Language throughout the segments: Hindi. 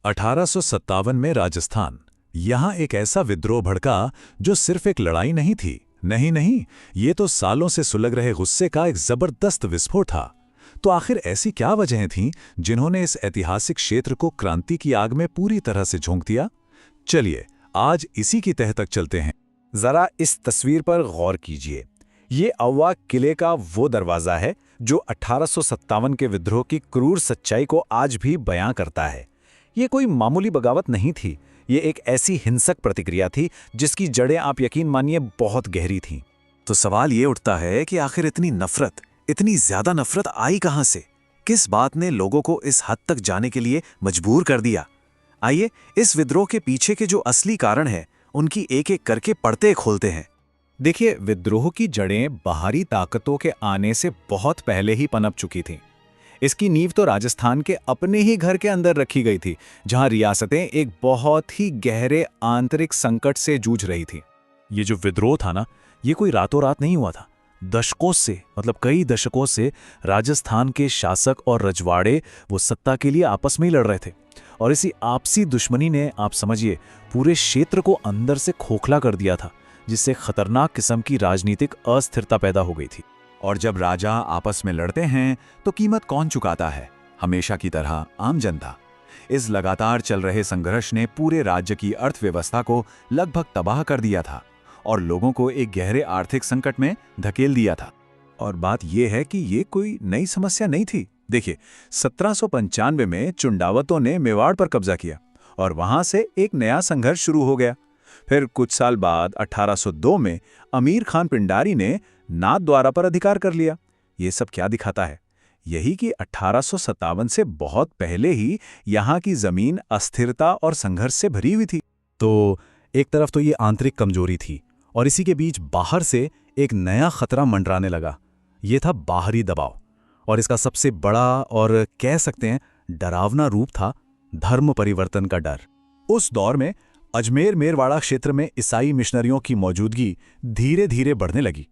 1857 में राजस्थान, यहाँ एक ऐसा विद्रोह भड़का जो सिर्फ एक लड़ाई नहीं थी। नहीं, ये तो सालों से सुलग रहे गुस्से का एक जबरदस्त विस्फोट था। तो आखिर ऐसी क्या वजहें थीं जिन्होंने इस ऐतिहासिक क्षेत्र को क्रांति की आग में पूरी तरह से झोंक दिया? चलिए आज इसी की तह तक चलते हैं। जरा इस तस्वीर पर गौर कीजिए। ये अव्वा किले का वो दरवाजा है जो 1857 के विद्रोह की क्रूर सच्चाई को आज भी बयां करता है। ये कोई मामूली बगावत नहीं थी, ये एक ऐसी हिंसक प्रतिक्रिया थी जिसकी जड़ें आप यकीन मानिए बहुत गहरी थीं। तो सवाल ये उठता है कि आखिर इतनी नफरत, इतनी ज्यादा नफरत आई कहां से? किस बात ने लोगों को इस हद तक जाने के लिए मजबूर कर दिया? आइए इस विद्रोह के पीछे के जो असली कारण हैं उनकी एक एक करके पढ़ते खोलते हैं। देखिए, विद्रोह की जड़ें बाहरी ताकतों के आने से बहुत पहले ही पनप चुकी थीं। इसकी नींव तो राजस्थान के अपने ही घर के अंदर रखी गई थी, जहां रियासतें एक बहुत ही गहरे आंतरिक संकट से जूझ रही थीं। ये जो विद्रोह था ना, ये कोई रातों रात नहीं हुआ था। दशकों से, मतलब कई दशकों से राजस्थान के शासक और रजवाड़े वो सत्ता के लिए आपस में ही लड़ रहे थे। और इसी आपसी दुश्मनी ने, आप समझिए, पूरे क्षेत्र को अंदर से खोखला कर दिया था, जिससे खतरनाक किस्म की राजनीतिक अस्थिरता पैदा हो गई थी। और जब राजा आपस में लड़ते हैं तो कीमत कौन चुकाता है? हमेशा की तरह आम जनता। इस लगातार चल रहे संघर्ष ने पूरे राज्य की अर्थव्यवस्था को लगभग तबाह कर दिया था और लोगों को एक गहरे आर्थिक संकट में धकेल दिया था। और बात यह है कि ये कोई नई समस्या नहीं थी। देखिए, 1795 में चुंडावतों ने मेवाड़ पर कब्जा किया और वहां से एक नया संघर्ष शुरू हो गया। फिर कुछ साल बाद 1802 में अमीर खान पिंडारी ने नाथद्वारा पर अधिकार कर लिया। ये सब क्या दिखाता है? यही कि 1857 से बहुत पहले ही यहाँ की जमीन अस्थिरता और संघर्ष से भरी हुई थी। तो एक तरफ तो ये आंतरिक कमजोरी थी और इसी के बीच बाहर से एक नया खतरा मंडराने लगा। ये था बाहरी दबाव, और इसका सबसे बड़ा और कह सकते हैं डरावना रूप था धर्म परिवर्तन का डर। उस दौर में अजमेर मेरवाड़ा क्षेत्र में ईसाई मिशनरियों की मौजूदगी धीरे धीरे बढ़ने लगी।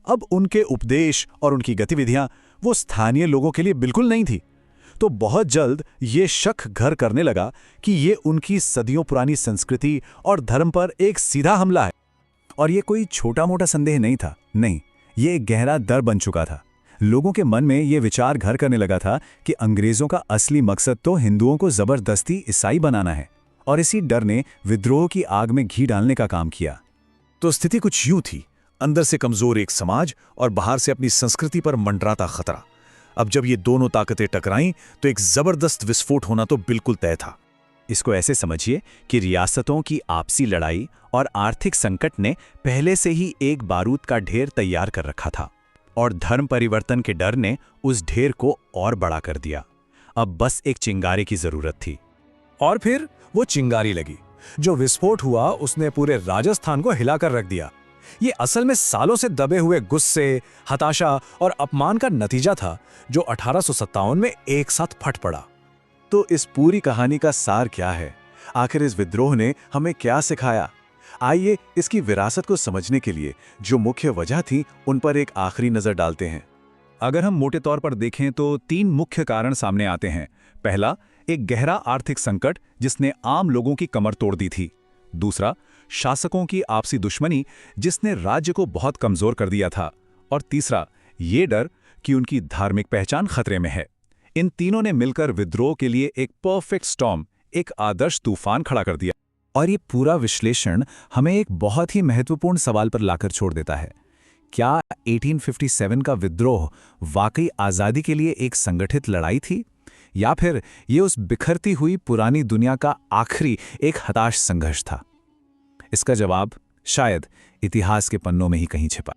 अब उनके उपदेश और उनकी गतिविधियां वो स्थानीय लोगों के लिए बिल्कुल नहीं थी। तो बहुत जल्द ये शक घर करने लगा कि ये उनकी सदियों पुरानी संस्कृति और धर्म पर एक सीधा हमला है। और ये कोई छोटा मोटा संदेह नहीं था, नहीं, ये एक गहरा डर बन चुका था। लोगों के मन में ये विचार घर करने लगा था कि अंग्रेजों का असली मकसद तो हिंदुओं को जबरदस्ती ईसाई बनाना है, और इसी डर ने विद्रोह की आग में घी डालने का काम किया। तो स्थिति कुछ यूं थी, अंदर से कमजोर एक समाज और बाहर से अपनी संस्कृति पर मंडराता खतरा। अब जब ये दोनों ताकतें टकराईं तो एक जबरदस्त विस्फोट होना तो बिल्कुल तय था। इसको ऐसे समझिए कि रियासतों की आपसी लड़ाई और आर्थिक संकट ने पहले से ही एक बारूद का ढेर तैयार कर रखा था, और धर्म परिवर्तन के डर ने उस ढेर को और बड़ा कर दिया। अब बस एक चिंगारे की जरूरत थी। और फिर वो चिंगारी लगी। जो विस्फोट हुआ उसने पूरे राजस्थान को हिलाकर रख दिया। ये असल में सालों से दबे हुए गुस्से, हताशा और अपमान का नतीजा था, जो 1857 में एक साथ फट पड़ा। तो इस पूरी कहानी का सार क्या है? आखिर इस विद्रोह ने हमें क्या सिखाया? आइए इसकी विरासत को समझने के लिए जो मुख्य वजह थी उन पर एक आखिरी नजर डालते हैं। अगर हम मोटे तौर पर देखें तो 3 मुख्य कारण सामने आते हैं। पहला, एक गहरा आर्थिक संकट जिसने आम लोगों की कमर तोड़ दी थी। दूसरा, शासकों की आपसी दुश्मनी जिसने राज्य को बहुत कमजोर कर दिया था। और तीसरा, ये डर कि उनकी धार्मिक पहचान खतरे में है। इन तीनों ने मिलकर विद्रोह के लिए एक परफेक्ट स्टॉर्म, एक आदर्श तूफान खड़ा कर दिया। और ये पूरा विश्लेषण हमें एक बहुत ही महत्वपूर्ण सवाल पर लाकर छोड़ देता है। क्या 1857 का विद्रोह वाकई आज़ादी के लिए एक संगठित लड़ाई थी, या फिर ये उस बिखरती हुई पुरानी दुनिया का आखिरी एक हताश संघर्ष था? इसका जवाब शायद इतिहास के पन्नों में ही कहीं छिपा।